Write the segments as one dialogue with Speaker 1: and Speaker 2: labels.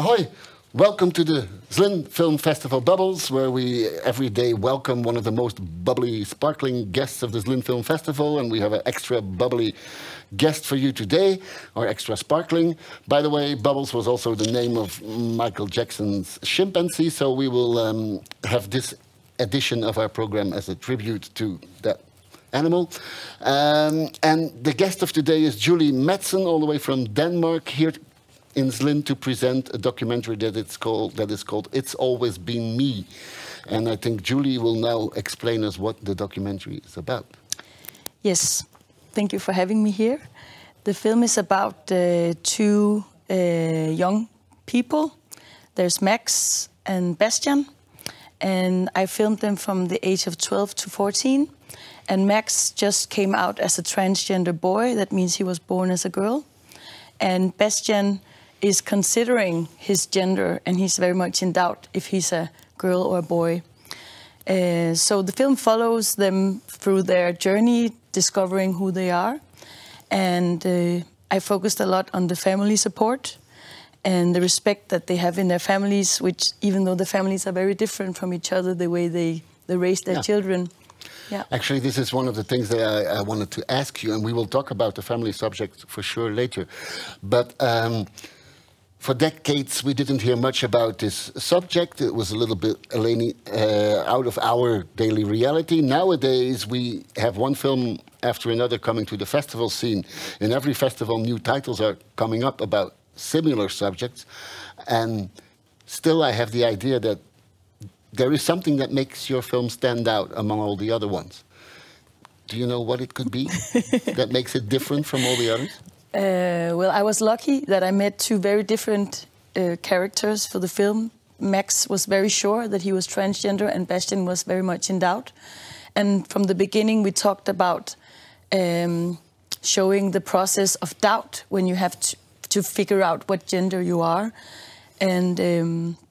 Speaker 1: Ahoy! Welcome to the Zlín Film Festival Bubbles, where we every day welcome one of the most bubbly, sparkling guests of the Zlín Film Festival, and we have an extra bubbly guest for you today, or extra sparkling. By the way, Bubbles was also the name of Michael Jackson's chimpanzee, so we will have this edition of our program as a tribute to that animal. And the guest of today is Julie Madsen, all the way from Denmark, here in Zlín to present a documentary that is called It's Always Been Me. And I think Julie will now explain us what the documentary is about.
Speaker 2: Yes, thank you for having me here. The film is about two young people. There's Max and Bastian, and I filmed them from the age of 12 to 14. And Max just came out as a transgender boy. That means he was born as a girl. And Bastian is considering his gender, and he's very much in doubt if he's a girl or a boy. So the film follows them through their journey, discovering who they are. And I focused a lot on the family support and the respect that they have in their families, which even though the families are very different from each other, the way they raise their children. Yeah.
Speaker 1: Actually, this is one of the things that I wanted to ask you, and we will talk about the family subject for sure later. But for decades, we didn't hear much about this subject. It was a little bit out of our daily reality. Nowadays, we have one film after another coming to the festival scene. In every festival, new titles are coming up about similar subjects. And still, I have the idea that there is something that makes your film stand out among all the other ones. Do you know what it could be that makes it different from all the others?
Speaker 2: Well, I was lucky that I met two very different characters for the film. Max was very sure that he was transgender, and Bastian was very much in doubt. And from the beginning, we talked about showing the process of doubt when you have to figure out what gender you are. And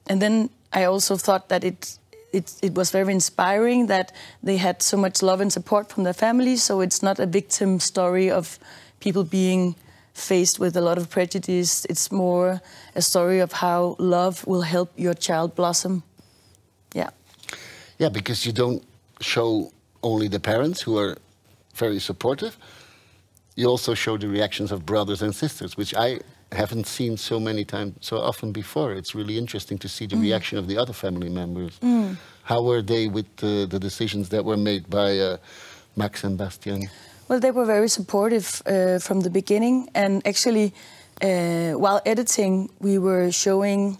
Speaker 2: then I also thought that it was very inspiring that they had so much love and support from their families. So it's not a victim story of people being faced with a lot of prejudice. It's more a story of how love will help your child blossom. Yeah.
Speaker 1: Yeah, because you don't show only the parents who are very supportive. You also show the reactions of brothers and sisters, which I haven't seen so often before. It's really interesting to see the reaction of the other family members. How were they with the decisions that were made by Max and Bastian?
Speaker 2: Well, they were very supportive from the beginning, and actually, while editing, we were showing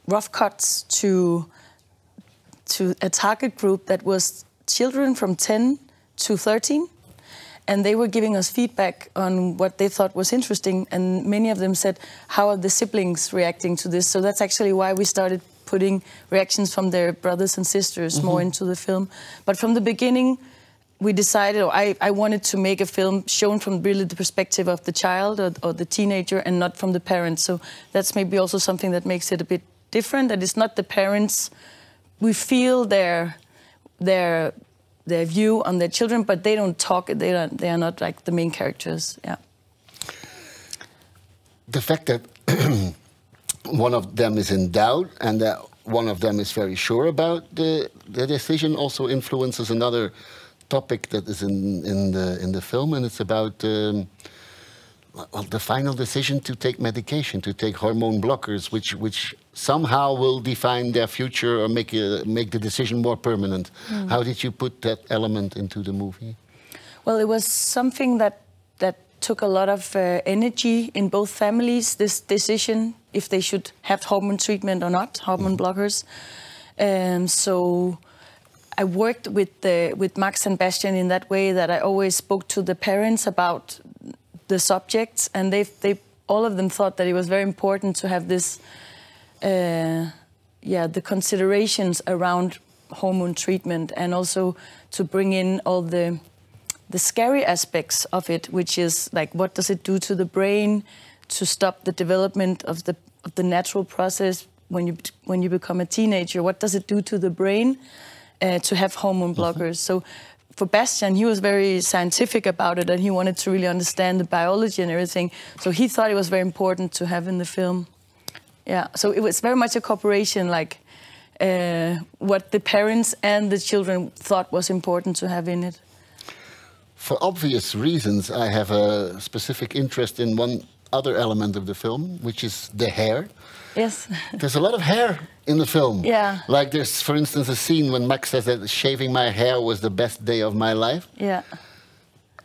Speaker 2: rough cuts to a target group that was children from 10 to 13. And they were giving us feedback on what they thought was interesting. And many of them said, how are the siblings reacting to this? So that's actually why we started putting reactions from their brothers and sisters more into the film. But from the beginning, we decided, or I wanted to make a film shown from really the perspective of the child or the teenager, and not from the parents. So that's maybe also something that makes it a bit different. That it's not the parents. We feel their view on their children, but they don't talk. They are not like the main characters. Yeah.
Speaker 1: The fact that one of them is in doubt and that one of them is very sure about the decision also influences another topic that is in the film, and it's about the final decision to take medication, to take hormone blockers, which somehow will define their future or make the decision more permanent. How did you put that element into the movie?
Speaker 2: Well, it was something that took a lot of energy in both families, this decision if they should have hormone treatment or not, hormone blockers. So I worked with Max and Bastian in that way, that I always spoke to the parents about the subjects, and they all of them thought that it was very important to have this, the considerations around hormone treatment, and also to bring in all the scary aspects of it, which is like, what does it do to the brain to stop the development of the natural process when you become a teenager? What does it do to the brain to have hormone blockers? So for Bastian, he was very scientific about it, and he wanted to really understand the biology and everything. So he thought it was very important to have in the film. Yeah, so it was very much a cooperation, like what the parents and the children thought was important to have in it.
Speaker 1: For obvious reasons, I have a specific interest in one other element of the film, which is the hair.
Speaker 2: Yes.
Speaker 1: There's a lot of hair in the film.
Speaker 2: Yeah.
Speaker 1: Like there's, for instance, a scene when Max says that shaving my hair was the best day of my life.
Speaker 2: Yeah.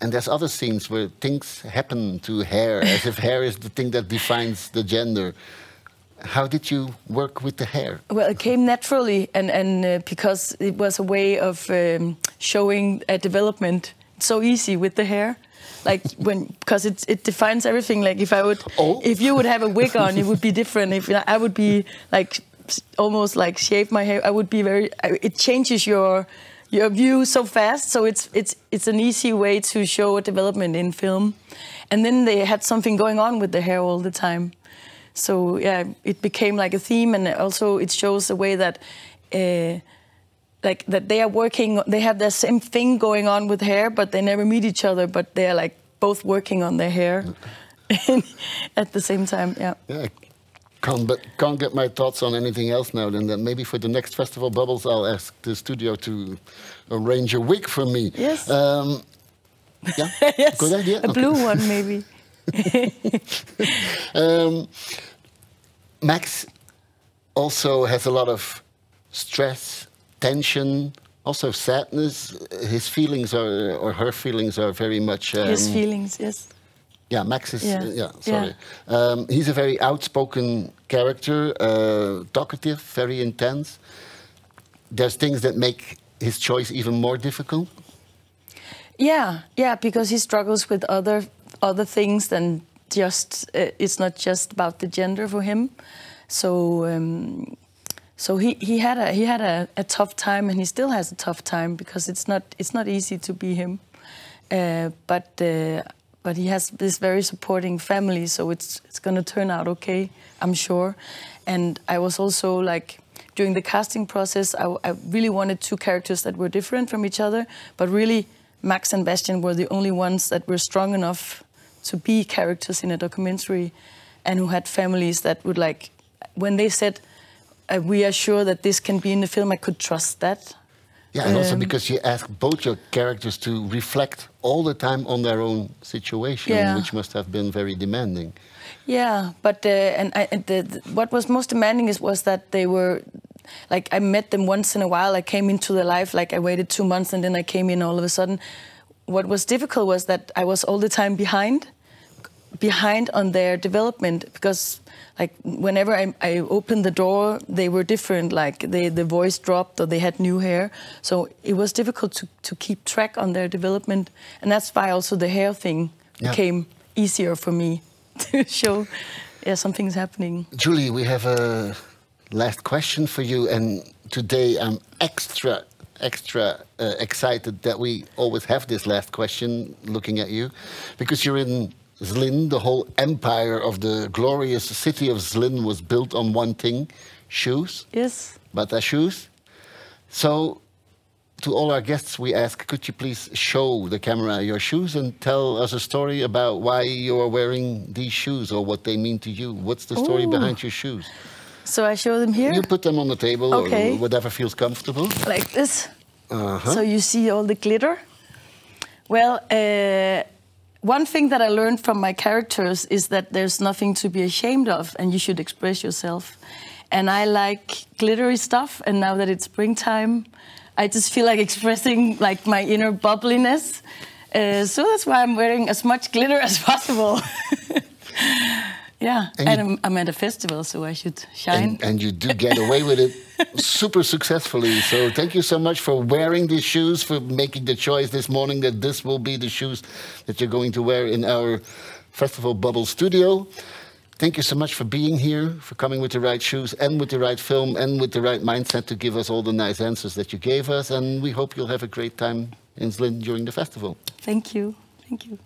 Speaker 1: And there's other scenes where things happen to hair, as if hair is the thing that defines the gender. How did you work with the hair? Well,
Speaker 2: it came naturally, and because it was a way of showing a development. It's so easy with the hair, like because it defines everything. Like if you would have a wig on, it would be different. If I would be like almost like shave my hair, I would be very. It changes your view so fast. So it's an easy way to show a development in film, and then they had something going on with the hair all the time. So yeah, it became like a theme, and also it shows a way that, like that they are working. They have the same thing going on with hair, but they never meet each other. But they are like both working on their hair at the same time. Yeah.
Speaker 1: Yeah. Can't get my thoughts on anything else now. Then maybe for the next festival Bubbles, I'll ask the studio to arrange a wig for me.
Speaker 2: Yes.
Speaker 1: Yeah.
Speaker 2: Yes.
Speaker 1: Good idea.
Speaker 2: A blue one, maybe.
Speaker 1: Max also has a lot of stress, tension, also sadness. His feelings are, or her feelings are very much...
Speaker 2: his feelings, yes.
Speaker 1: Yeah, Max is... Yeah, sorry. Yeah. He's a very outspoken character, talkative, very intense. There's things that make his choice even more difficult?
Speaker 2: Yeah, because he struggles with other things than just it's not just about the gender for him. So he had a tough time, and he still has a tough time because it's not easy to be him. But he has this very supporting family, so it's going to turn out okay, I'm sure. And I was also like, during the casting process, I really wanted two characters that were different from each other, but really Max and Bastian were the only ones that were strong enough to be characters in a documentary, and who had families that would like, when they said, we are sure that this can be in the film, I could trust that.
Speaker 1: Yeah, and also because you ask both your characters to reflect all the time on their own situation, which must have been very demanding. Yeah, but what was most demanding was that they were, like, I met them once in a while. I came into their life, like I waited 2 months and then I came in all of a sudden. What was difficult was that I was all the time behind on their development, because like whenever I opened the door, they were different, like the voice dropped or they had new hair. So it was difficult to keep track on their development. And that's why also the hair thing became easier for me to show something's happening. Julie, we have a last question for you. And today I'm extra excited that we always have this last question looking at you, because you're in Zlín. The whole empire of the glorious city of Zlín was built on one thing: shoes. Yes. Bata shoes. So to all our guests we ask, could you please show the camera your shoes and tell us a story about why you are wearing these shoes, or what they mean to you? What's the story behind your shoes? So I show them here? You put them on the table, or whatever feels comfortable. Like this. So you see all the glitter. Well, one thing that I learned from my characters is that there's nothing to be ashamed of, and you should express yourself. And I like glittery stuff, and now that it's springtime, I just feel like expressing like my inner bubbliness. So that's why I'm wearing as much glitter as possible. Yeah, and I'm at a festival, so I should shine. And you do get away with it super successfully. So thank you so much for wearing these shoes, for making the choice this morning that this will be the shoes that you're going to wear in our Festival Bubble studio. Thank you so much for being here, for coming with the right shoes and with the right film and with the right mindset to give us all the nice answers that you gave us. And we hope you'll have a great time in Zlín during the festival. Thank you. Thank you.